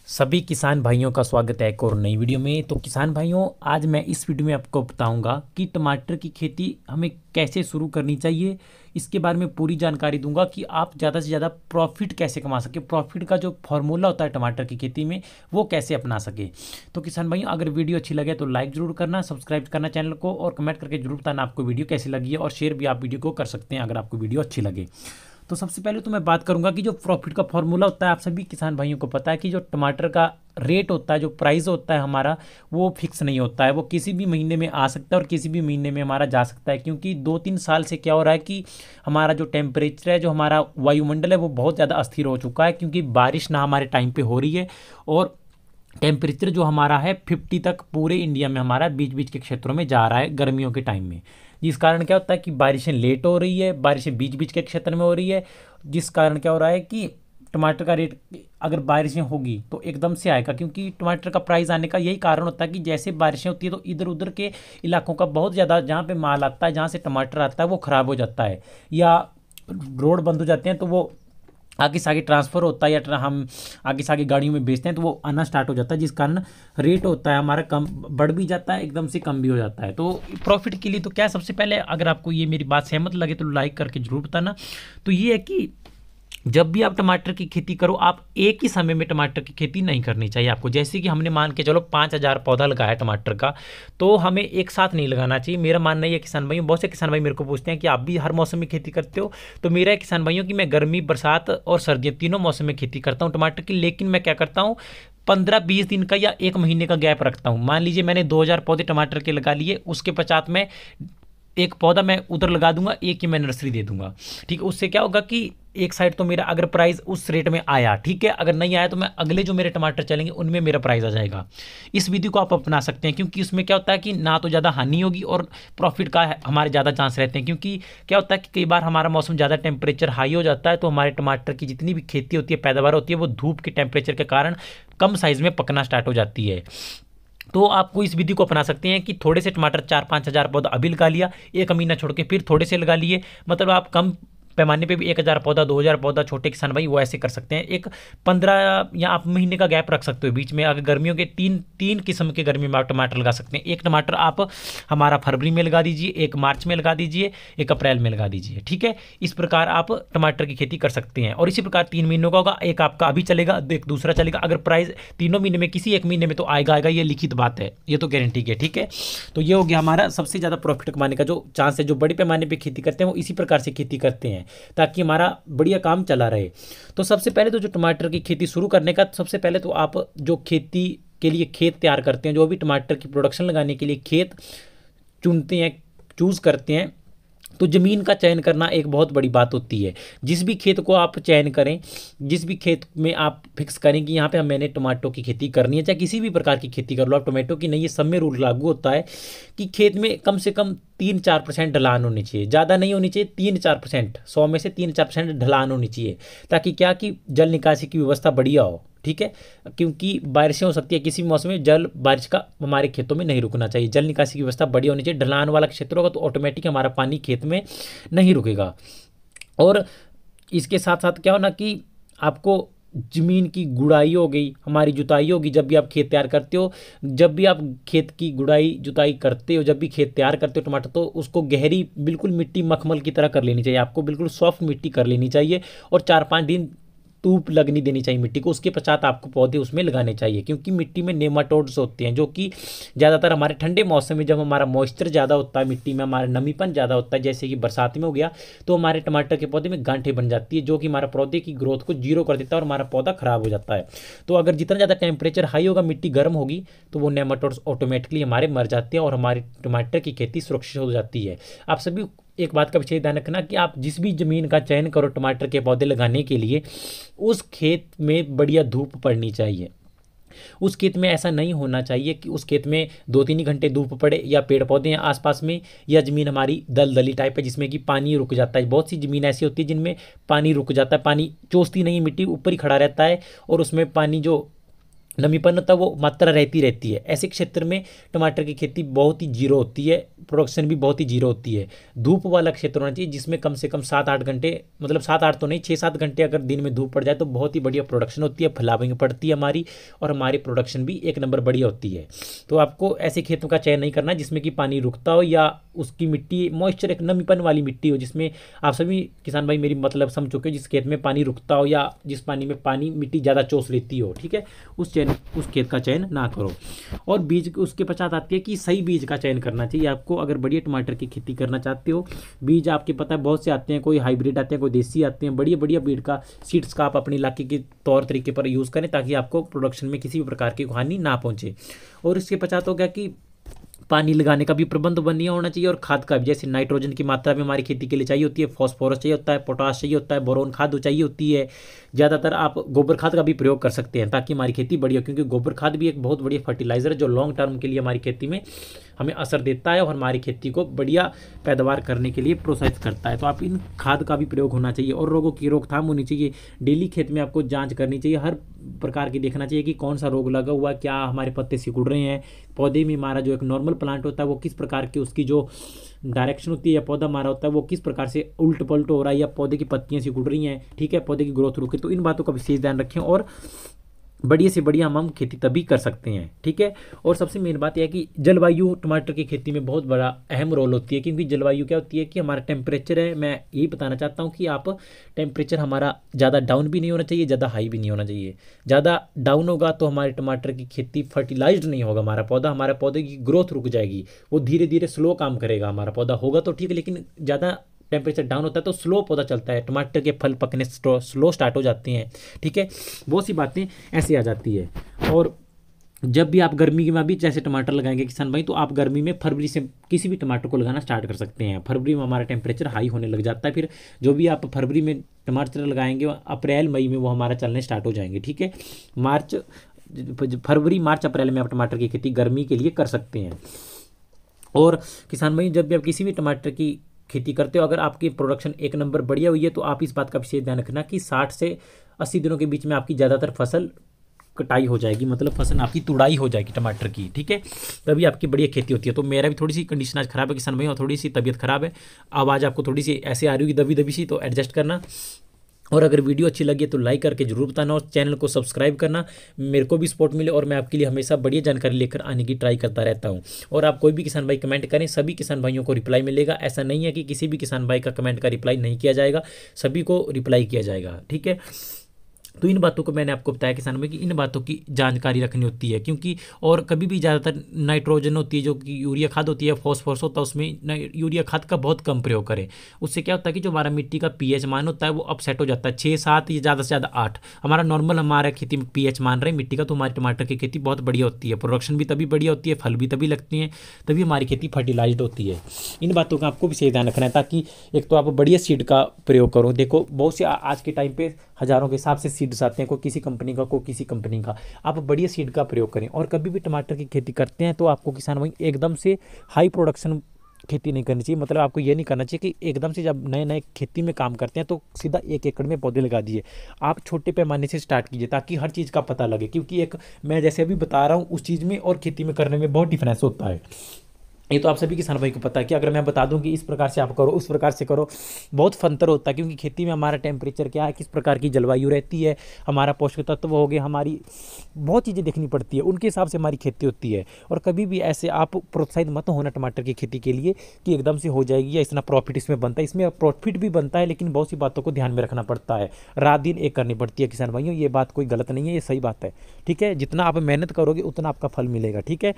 सभी किसान भाइयों का स्वागत है एक और नई वीडियो में। तो किसान भाइयों, आज मैं इस वीडियो में आपको बताऊंगा कि टमाटर की खेती हमें कैसे शुरू करनी चाहिए। इसके बारे में पूरी जानकारी दूंगा कि आप ज़्यादा से ज़्यादा प्रॉफिट कैसे कमा सके, प्रॉफिट का जो फॉर्मूला होता है टमाटर की खेती में वो कैसे अपना सके। तो किसान भाइयों, अगर वीडियो अच्छी लगे तो लाइक ज़रूर करना, सब्सक्राइब करना चैनल को, और कमेंट करके जरूर बताना आपको वीडियो कैसी लगी है, और शेयर भी आप वीडियो को कर सकते हैं अगर आपको वीडियो अच्छी लगे। तो सबसे पहले तो मैं बात करूंगा कि जो प्रॉफिट का फॉर्मूला होता है, आप सभी किसान भाइयों को पता है कि जो टमाटर का रेट होता है, जो प्राइस होता है हमारा, वो फिक्स नहीं होता है। वो किसी भी महीने में आ सकता है और किसी भी महीने में हमारा जा सकता है, क्योंकि 2-3 साल से क्या हो रहा है कि हमारा जो टेम्परेचर है, जो हमारा वायुमंडल है, वो बहुत ज़्यादा अस्थिर हो चुका है, क्योंकि बारिश ना हमारे टाइम पे हो रही है। और टेम्परेचर जो हमारा है 50 तक पूरे इंडिया में हमारा बीच बीच के क्षेत्रों में जा रहा है गर्मियों के टाइम में। जिस कारण क्या होता है कि बारिशें लेट हो रही है, बारिशें बीच बीच के क्षेत्र में हो रही है, जिस कारण क्या हो रहा है कि टमाटर का रेट, अगर बारिशें होगी तो एकदम से आएगा, क्योंकि टमाटर का प्राइस आने का यही कारण होता है कि जैसे बारिशें होती है तो इधर उधर के इलाकों का बहुत ज़्यादा, जहाँ पे माल आता है, जहाँ से टमाटर आता है, वो ख़राब हो जाता है, या रोड बंद हो जाते हैं, तो वो आगे से आगे ट्रांसफ़र होता है, या हम आगे से आगे गाड़ियों में बेचते हैं तो वो आना स्टार्ट हो जाता है, जिस कारण रेट होता है हमारा कम, बढ़ भी जाता है, एकदम से कम भी हो जाता है। तो प्रॉफिट के लिए तो क्या, सबसे पहले अगर आपको ये मेरी बात सहमत लगे तो लाइक करके जरूर बताना। तो ये है कि जब भी आप टमाटर की खेती करो, आप एक ही समय में टमाटर की खेती नहीं करनी चाहिए आपको। जैसे कि हमने मान के चलो 5,000 पौधा लगाया है टमाटर का, तो हमें एक साथ नहीं लगाना चाहिए। मेरा मानना ये किसान भाई, बहुत से किसान भाई मेरे को पूछते हैं कि आप भी हर मौसम में खेती करते हो। तो मेरा है किसान भाइयों कि मैं गर्मी, बरसात और सर्दियाँ तीनों मौसम में खेती करता हूँ टमाटर की। लेकिन मैं क्या करता हूँ, 15-20 दिन का या एक महीने का गैप रखता हूँ। मान लीजिए मैंने 2,000 पौधे टमाटर के लगा लिए, उसके पश्चात में एक पौधा मैं उधर लगा दूंगा, एक ही मैं नर्सरी दे दूंगा। ठीक है, उससे क्या होगा कि एक साइड तो मेरा अगर प्राइस उस रेट में आया, ठीक है, अगर नहीं आया तो मैं अगले जो मेरे टमाटर चलेंगे उनमें मेरा प्राइस आ जाएगा। इस विधि को आप अपना सकते हैं, क्योंकि उसमें क्या होता है कि ना तो ज़्यादा हानि होगी और प्रॉफिट का हमारे ज़्यादा चांस रहते हैं। क्योंकि क्या होता है कि कई बार हमारा मौसम ज़्यादा टेम्परेचर हाई हो जाता है, तो हमारे टमाटर की जितनी भी खेती होती है, पैदावार होती है, वो धूप के टेम्परेचर के कारण कम साइज़ में पकना स्टार्ट हो जाती है। तो आपको इस विधि को अपना सकते हैं कि थोड़े से टमाटर 4-5 हज़ार पौधा अभी लगा लिया, एक महीना छोड़ के फिर थोड़े से लगा लिए। मतलब आप कम पैमाने पे भी 1,000 पौधा, 2,000 पौधा, छोटे किसान भाई वो ऐसे कर सकते हैं। एक 15 या आप महीने का गैप रख सकते हो बीच में। अगर गर्मियों के तीन तीन किस्म के गर्मी में आप टमाटर लगा सकते हैं। एक टमाटर आप हमारा फरवरी में लगा दीजिए, एक मार्च में लगा दीजिए, एक अप्रैल में लगा दीजिए। ठीक है, इस प्रकार आप टमाटर की खेती कर सकते हैं। और इसी प्रकार 3 महीनों का होगा, एक आपका अभी चलेगा, एक दूसरा चलेगा। अगर प्राइस तीनों महीने में किसी एक महीने में तो आएगा आएगा, ये लिखित बात है, ये तो गारंटी है। ठीक है, तो ये हो गया हमारा सबसे ज़्यादा प्रॉफिट कमाने का जो चांस है। जो बड़े पैमाने पर खेती करते हैं वो इसी प्रकार से खेती करते हैं, ताकि हमारा बढ़िया काम चला रहे। तो सबसे पहले तो जो टमाटर की खेती शुरू करने का, सबसे पहले तो आप जो खेती के लिए खेत तैयार करते हैं, जो भी टमाटर की प्रोडक्शन लगाने के लिए खेत चुनते हैं, चूज़ करते हैं, तो ज़मीन का चयन करना एक बहुत बड़ी बात होती है। जिस भी खेत को आप चयन करें, जिस भी खेत में आप फिक्स करें कि यहाँ पे मैंने टमाटो की खेती करनी है, चाहे किसी भी प्रकार की खेती कर लो आप, टोमेटो की नहीं, ये सब में रूल लागू होता है कि खेत में कम से कम 3-4% ढलान होनी चाहिए, ज़्यादा नहीं होनी चाहिए। 3-4%, 100 में से 3-4% ढलान होनी चाहिए, ताकि क्या कि जल निकासी की व्यवस्था बढ़िया हो। ठीक है, क्योंकि बारिशें हो सकती है किसी भी मौसम में, जल बारिश का हमारे खेतों में नहीं रुकना चाहिए, जल निकासी की व्यवस्था बढ़िया होनी चाहिए। ढलान वाला क्षेत्र होगा तो ऑटोमेटिक हमारा पानी खेत में नहीं रुकेगा। और इसके साथ साथ क्या होना कि आपको ज़मीन की गुड़ाई हो गई, हमारी जुताई होगी। जब भी आप खेत तैयार करते हो, जब भी आप खेत की गुड़ाई जुताई करते हो, जब भी खेत तैयार करते हो टमाटर, तो उसको गहरी बिल्कुल मिट्टी मखमल की तरह कर लेनी चाहिए आपको, बिल्कुल सॉफ्ट मिट्टी कर लेनी चाहिए। और 4-5 दिन धूप लगनी देनी चाहिए मिट्टी को। उसके पश्चात आपको पौधे उसमें लगाने चाहिए, क्योंकि मिट्टी में नेमाटोड्स होते हैं, जो कि ज़्यादातर हमारे ठंडे मौसम में, जब हमारा मॉइस्चर ज़्यादा होता है, मिट्टी में हमारा नमीपन ज़्यादा होता है, जैसे कि बरसात में हो गया, तो हमारे टमाटर के पौधे में गांठें बन जाती है, जो कि हमारे पौधे की ग्रोथ को जीरो कर देता है और हमारा पौधा खराब हो जाता है। तो अगर जितना ज़्यादा टेम्परेचर हाई होगा, मिट्टी गर्म होगी, तो वो नेमाटोड्स ऑटोमेटिकली हमारे मर जाते हैं और हमारी टमाटर की खेती सुरक्षित हो जाती है। आप सभी एक बात का विशेष ध्यान रखना कि आप जिस भी ज़मीन का चयन करो टमाटर के पौधे लगाने के लिए, उस खेत में बढ़िया धूप पड़नी चाहिए। उस खेत में ऐसा नहीं होना चाहिए कि उस खेत में 2-3 ही घंटे धूप पड़े, या पेड़ पौधे हैं आसपास में, या ज़मीन हमारी दलदली टाइप है जिसमें कि पानी रुक जाता है। बहुत सी ज़मीन ऐसी होती है जिनमें पानी रुक जाता है, पानी चूसती नहीं, मिट्टी ऊपर ही खड़ा रहता है और उसमें पानी जो नमीपन होता है वो मात्रा रहती है। ऐसे क्षेत्र में टमाटर की खेती बहुत ही जीरो होती है, प्रोडक्शन भी बहुत ही जीरो होती है। धूप वाला क्षेत्र होना चाहिए जिसमें कम से कम 7-8 घंटे, मतलब 7-8 तो नहीं, 6-7 घंटे अगर दिन में धूप पड़ जाए तो बहुत ही बढ़िया प्रोडक्शन होती है, फ्लावरिंग पड़ती है हमारी, और हमारी प्रोडक्शन भी एक नंबर बढ़िया होती है। तो आपको ऐसे खेतों का चयन नहीं करना जिसमें कि पानी रुकता हो या उसकी मिट्टी मॉइस्चर एक नमीपन वाली मिट्टी हो, जिसमें आप सभी किसान भाई मेरी मतलब समझ चुके हो, जिस खेत में पानी रुकता हो या जिस पानी में पानी मिट्टी ज़्यादा चोस लेती हो, ठीक है, उस खेत का चयन ना करो। और बीज उसके पश्चात आती है कि सही बीज का चयन करना चाहिए आपको अगर बढ़िया टमाटर की खेती करना चाहते हो। बीज आपके पता है बहुत से आते हैं, कोई हाइब्रिड आते हैं, कोई देसी आते हैं, बढ़िया बढ़िया बीज का सीड्स का आप अपने इलाके के तौर तरीके पर यूज़ करें ताकि आपको प्रोडक्शन में किसी भी प्रकार की हानि ना पहुंचे। और इसके पश्चात हो गया कि पानी लगाने का भी प्रबंध बढ़िया होना चाहिए, और खाद का भी, जैसे नाइट्रोजन की मात्रा भी हमारी खेती के लिए चाहिए होती है, फॉस्फोरस चाहिए होता है, पोटाश चाहिए होता है, बोरोन खाद चाहिए होती है। ज़्यादातर आप गोबर खाद का भी प्रयोग कर सकते हैं ताकि हमारी खेती बढ़िया, क्योंकि गोबर खाद भी एक बहुत बढ़िया फर्टिलाइजर है जो लॉन्ग टर्म के लिए हमारी खेती में हमें असर देता है और हमारी खेती को बढ़िया पैदावार करने के लिए प्रोत्साहित करता है। तो आप इन खाद का भी प्रयोग होना चाहिए, और रोगों की रोकथाम होनी चाहिए। डेली खेत में आपको जांच करनी चाहिए, हर प्रकार की देखना चाहिए कि कौन सा रोग लगा हुआ है, क्या हमारे पत्ते सिकुड़ रहे हैं, पौधे में हमारा जो एक नॉर्मल प्लांट होता है वो किस प्रकार की उसकी जो डायरेक्शन होती है, या पौधा हमारा होता है वो किस प्रकार से उल्ट पलट हो रहा है, या पौधे की पत्तियां सिकुड़ रही हैं, ठीक है, पौधे की ग्रोथ रुके। तो इन बातों का विशेष ध्यान रखें, और बढ़िया से बढ़िया हम खेती तभी कर सकते हैं, ठीक है। और सबसे मेन बात यह है कि जलवायु टमाटर की खेती में बहुत बड़ा अहम रोल होती है, क्योंकि जलवायु क्या होती है कि हमारा टेम्परेचर है। मैं यही बताना चाहता हूँ कि आप टेम्परेचर हमारा ज़्यादा डाउन भी नहीं होना चाहिए, ज़्यादा हाई भी नहीं होना चाहिए। ज़्यादा डाउन होगा तो हमारे टमाटर की खेती फर्टिलाइज्ड नहीं होगा, हमारे पौधे की ग्रोथ रुक जाएगी, वो धीरे धीरे स्लो काम करेगा। हमारा पौधा होगा तो ठीक है, लेकिन ज़्यादा टेम्परेचर डाउन होता है तो स्लो पौधा चलता है, टमाटर के फल पकने स्लो स्टार्ट हो जाते हैं, ठीक है। बहुत सी बातें ऐसी आ जाती है। और जब भी आप गर्मी में भी जैसे टमाटर लगाएंगे किसान भाई, तो आप गर्मी में फरवरी से किसी भी टमाटर को लगाना स्टार्ट कर सकते हैं। फरवरी में हमारा टेम्परेचर हाई होने लग जाता है, फिर जो भी आप फरवरी में टमाटर लगाएंगे अप्रैल मई में वो हमारा चलने स्टार्ट हो जाएंगे, ठीक है। फरवरी मार्च अप्रैल में आप टमाटर की खेती गर्मी के लिए कर सकते हैं। और किसान भाई जब भी आप किसी भी टमाटर की खेती करते हो, अगर आपकी प्रोडक्शन एक नंबर बढ़िया हुई है तो आप इस बात का विशेष ध्यान रखना कि 60 से 80 दिनों के बीच में आपकी ज़्यादातर फसल कटाई हो जाएगी, मतलब फसल आपकी तुड़ाई हो जाएगी टमाटर की, ठीक है, तभी आपकी बढ़िया खेती होती है। तो मेरा भी थोड़ी सी कंडीशन आज खराब है किसान भाई, और थोड़ी सी तबीयत खराब है, आवाज़ आपको थोड़ी सी ऐसे आ रही होगी दबी दबी सी, तो एडजस्ट करना। और अगर वीडियो अच्छी लगी तो लाइक करके जरूर बताना, और चैनल को सब्सक्राइब करना, मेरे को भी सपोर्ट मिले और मैं आपके लिए हमेशा बढ़िया जानकारी लेकर आने की ट्राई करता रहता हूं। और आप कोई भी किसान भाई कमेंट करें, सभी किसान भाइयों को रिप्लाई मिलेगा। ऐसा नहीं है कि किसी भी किसान भाई का कमेंट का रिप्लाई नहीं किया जाएगा, सभी को रिप्लाई किया जाएगा, ठीक है। तो इन बातों को मैंने आपको बताया किसानों में कि इन बातों की जानकारी रखनी होती है, क्योंकि और कभी भी ज़्यादातर नाइट्रोजन होती है जो कि यूरिया खाद होती है, फॉस्फोरस होता है, उसमें यूरिया खाद का बहुत कम प्रयोग करें। उससे क्या होता है कि जो हमारा मिट्टी का पीएच मान होता है वो अपसेट हो जाता है, 6-7 या ज़्यादा से ज़्यादा 8 हमारा नॉर्मल हमारा खेती में पीएच मान रहे हैं मिट्टी का, तो हमारी टमाटर की खेती बहुत बढ़िया होती है, प्रोडक्शन भी तभी बढ़िया होती है, फल भी तभी लगती हैं, तभी हमारी खेती फर्टिलाइज्ड होती है। इन बातों का आपको विशेष ध्यान रखना है, ताकि एक तो आप बढ़िया सीड का प्रयोग करो। देखो बहुत से आज के टाइम पे हज़ारों के हिसाब से सीड्स आते हैं, कोई किसी कंपनी का, कोई किसी कंपनी का, आप बढ़िया सीड का प्रयोग करें। और कभी भी टमाटर की खेती करते हैं तो आपको किसान भाई एकदम से हाई प्रोडक्शन खेती नहीं करनी चाहिए, मतलब आपको ये नहीं करना चाहिए कि एकदम से जब नए नए खेती में काम करते हैं तो सीधा 1 एकड़ में पौधे लगा दिए। आप छोटे पैमाने से स्टार्ट कीजिए ताकि हर चीज़ का पता लगे, क्योंकि एक मैं जैसे अभी बता रहा हूँ उस चीज़ में और खेती में करने में बहुत डिफरेंस होता है। ये तो आप सभी किसान भाई को पता है कि अगर मैं बता दूं कि इस प्रकार से आप करो, उस प्रकार से करो, बहुत फंतर होता है, क्योंकि खेती में हमारा टेम्परेचर क्या है, किस प्रकार की जलवायु रहती है, हमारा पोषक तत्व हो गए, हमारी बहुत चीज़ें देखनी पड़ती है, उनके हिसाब से हमारी खेती होती है। और कभी भी ऐसे आप प्रोत्साहित मत होना टमाटर की खेती के लिए कि एकदम से हो जाएगी या इतना प्रॉफिट इसमें बनता है। इसमें प्रॉफिट भी बनता है, लेकिन बहुत सी बातों को ध्यान में रखना पड़ता है, रात दिन एक करनी पड़ती है किसान भाइयों। ये बात कोई गलत नहीं है, ये सही बात है, ठीक है। जितना आप मेहनत करोगे उतना आपका फल मिलेगा, ठीक है।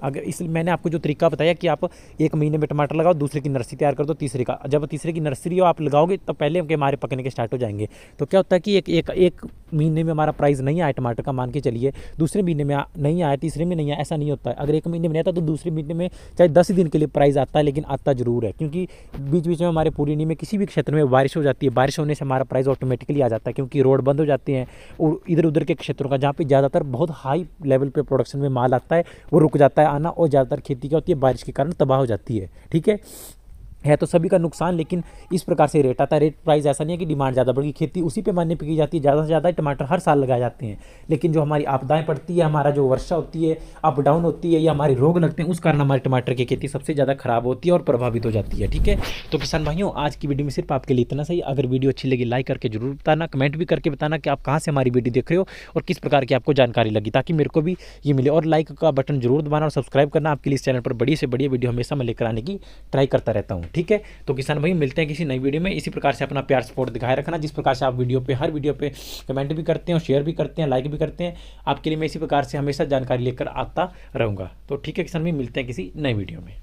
अगर इस मैंने आपको जो तरीका बताया कि आप 1 महीने में टमाटर लगाओ, दूसरे की नर्सरी तैयार कर दो, तीसरे का, जब तीसरे की नर्सरी आप लगाओगे तब पहले उनके हमारे पकने के स्टार्ट हो जाएंगे। तो क्या होता है कि एक महीने में हमारा प्राइस नहीं आया टमाटर का, मान के चलिए दूसरे महीने में नहीं आया, तीसरे में नहीं आया, ऐसा नहीं होता है। अगर 1 महीने में नहीं आता तो दूसरे महीने में चाहे 10 दिन के लिए प्राइस आता है, लेकिन आता जरूर है, क्योंकि बीच बीच में हमारे पूर्णिया में किसी भी क्षेत्र में बारिश हो जाती है, बारिश होने से हमारा प्राइस ऑटोमेटिकली आ जाता है, क्योंकि रोड बंद हो जाते हैं और इधर उधर के क्षेत्रों का जहाँ पे ज़्यादातर बहुत हाई लेवल पे प्रोडक्शन में माल आता है वो रुक जाता है आना, और ज़्यादातर खेती क्या होती है बारिश के कारण तबाह हो जाती है, ठीक है। है तो सभी का नुकसान, लेकिन इस प्रकार से रेट आता है। रेट प्राइस ऐसा नहीं है कि डिमांड ज़्यादा बढ़ेगी, खेती उसी पैमाने पे की जाती है। ज़्यादा से ज़्यादा टमाटर हर साल लगाए जाते हैं, लेकिन जो हमारी आपदाएं पड़ती है, हमारा जो वर्षा होती है, अप डाउन होती है, या हमारे रोग लगते हैं, उस कारण हमारे टमाटर की खेती सबसे ज़्यादा खराब होती है और प्रभावित हो जाती है। ठीक है, तो किसान भाइयों आज की वीडियो में सिर्फ आपके लिए इतना सही। अगर वीडियो अच्छी लगी लाइक करके जरूर बताना, कमेंट भी करके बताना कि आप कहाँ से हमारी वीडियो देख रहे हो और किस प्रकार की आपको जानकारी लगी, ताकि मेरे को भी ये मिले। और लाइक का बटन जरूर दबाना और सब्सक्राइब करना। आपके लिए इस चैनल पर बड़ी से बड़ी वीडियो हमेशा मैं लेकर आने की ट्राई करता रहता हूँ। ठीक है, तो किसान भाई मिलते हैं किसी नई वीडियो में। इसी प्रकार से अपना प्यार सपोर्ट दिखाए रखना, जिस प्रकार से आप वीडियो पे हर वीडियो पे कमेंट भी करते हैं, शेयर भी करते हैं, लाइक भी करते हैं। आपके लिए मैं इसी प्रकार से हमेशा जानकारी लेकर आता रहूँगा। तो ठीक है किसान भाई, मिलते हैं किसी नई वीडियो में।